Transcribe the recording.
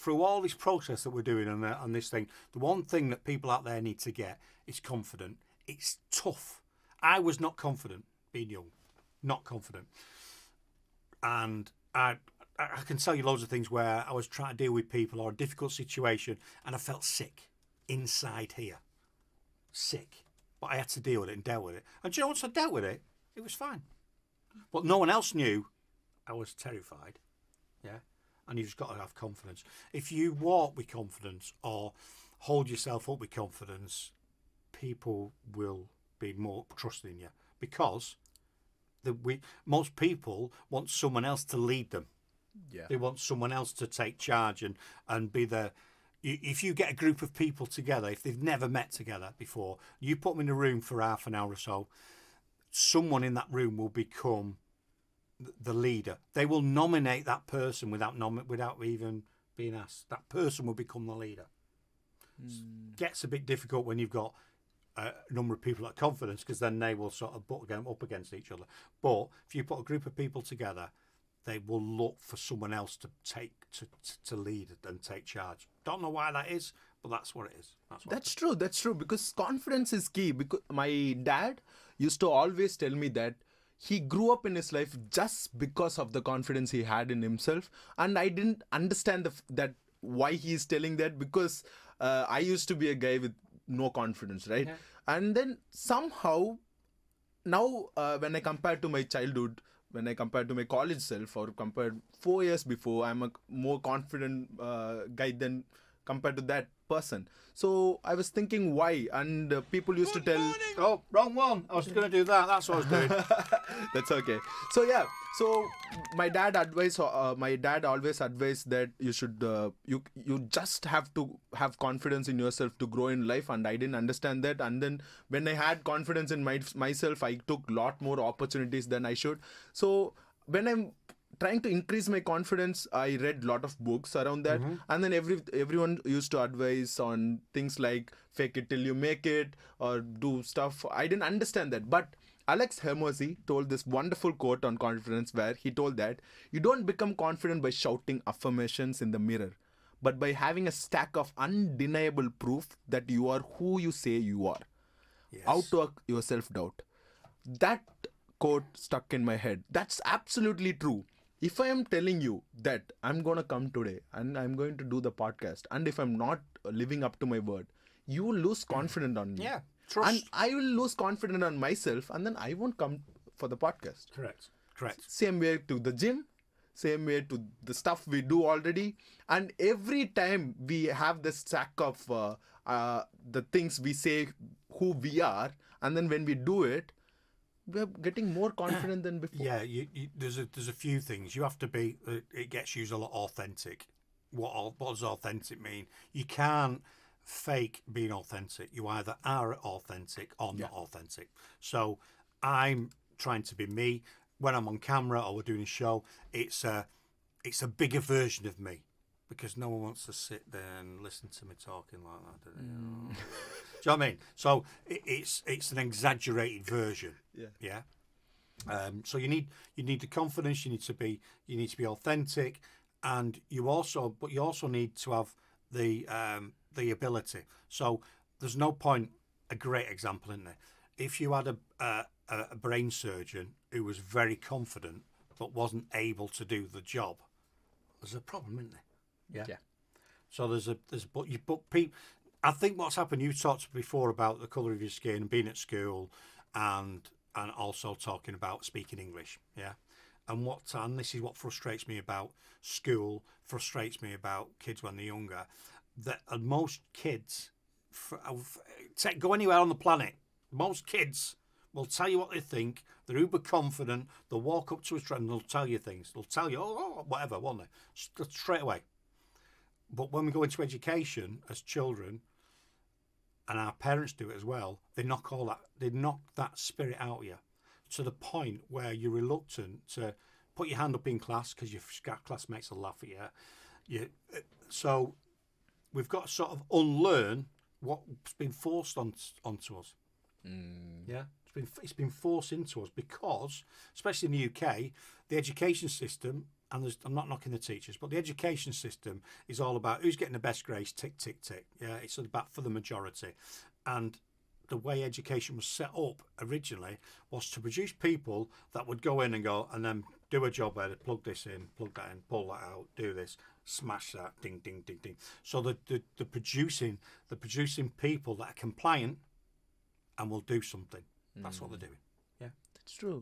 through all this process that we're doing on this thing, the one thing that people out there need to get is confident. It's tough. I was not confident being young, not confident, and I can tell you loads of things where I was trying to deal with people or a difficult situation, and I felt sick inside here, sick. But I had to deal with it and dealt with it. And do you know, once I dealt with it, it was fine. But no one else knew I was terrified. Yeah. And you've just got to have confidence. If you walk with confidence or hold yourself up with confidence, people will be more trusting in you, because most people want someone else to lead them. Yeah. They want someone else to take charge and be the. If you get a group of people together, if they've never met together before, you put them in a room for half an hour or so, someone in that room will become the leader. They will nominate that person without even being asked. That person will become the leader. Gets a bit difficult when you've got a number of people at confidence, because then they will sort of butt up against each other. But if you put a group of people together, they will look for someone else to take to lead and take charge. Don't know why that is, but that's what it is. That's true. That's true. Because confidence is key. Because my dad used to always tell me that he grew up in his life just because of the confidence he had in himself, and I didn't understand that why he is telling that, because I used to be a guy with no confidence, right? Yeah. And then somehow now when I compare to my childhood, when I compare to my college self, or compared 4 years before, I'm a more confident guy than compared to that person. So I was thinking why, and people used to tell. Oh, wrong one. I was going to do that. That's what I was doing. That's okay. So yeah. So my dad always advised that you should you just have to have confidence in yourself to grow in life, and I didn't understand that. And then when I had confidence in myself, I took lot more opportunities than I should. So when I'm trying to increase my confidence, I read lot of books around that, and then everyone used to advise on things like fake it till you make it, or do stuff. I didn't understand that, but Alex Hermosi told this wonderful quote on confidence, where he told that you don't become confident by shouting affirmations in the mirror, but by having a stack of undeniable proof that you are who you say you are. Yes. Outwork your self-doubt. That quote stuck in my head. That's absolutely true. If I am telling you that I'm going to come today and I'm going to do the podcast, and if I'm not living up to my word, you will lose confidence on me. Yeah, trust. And I will lose confidence on myself, and then I won't come for the podcast. Correct. Same way to the gym, same way to the stuff we do already. And every time we have this stack of the things we say who we are, and then when we do it, we're getting more confident than before. Yeah, there's a few things. You have to be, it gets used a lot, authentic. What does authentic mean? You can't fake being authentic. You either are authentic or not authentic. So I'm trying to be me. When I'm on camera or we're doing a show, it's a bigger version of me, because no one wants to sit there and listen to me talking like that, do they? Do you know what I mean? So it's an exaggerated version. Yeah. So you need the confidence. You need to be authentic, and you also need to have the ability. So there's no point. A great example in there. If you had a brain surgeon who was very confident but wasn't able to do the job, there's a problem, isn't there? Yeah. So but people. I think what's happened. You talked before about the colour of your skin and being at school, and also talking about speaking English. Yeah. And this is what frustrates me about school. Frustrates me about kids when they're younger. That most kids, go anywhere on the planet, most kids will tell you what they think. They're uber confident. They'll walk up to a friend and they'll tell you things. They'll tell you, whatever, won't they? Straight away. But when we go into education as children, and our parents do it as well, they knock that spirit out of you, to the point where you're reluctant to put your hand up in class because your classmates will laugh at you. So we've got to sort of unlearn what's been forced onto us. Yeah, it's been forced into us, because, especially in the UK, the education system and I'm not knocking the teachers, but the education system is all about who's getting the best grades, tick, tick, tick. Yeah, it's about for the majority. And the way education was set up originally was to produce people that would go in and go and then do a job where they plug this in, plug that in, pull that out, do this, smash that, ding, ding, ding, ding. So the producing people that are compliant and will do something. That's what they're doing. Yeah, It's true.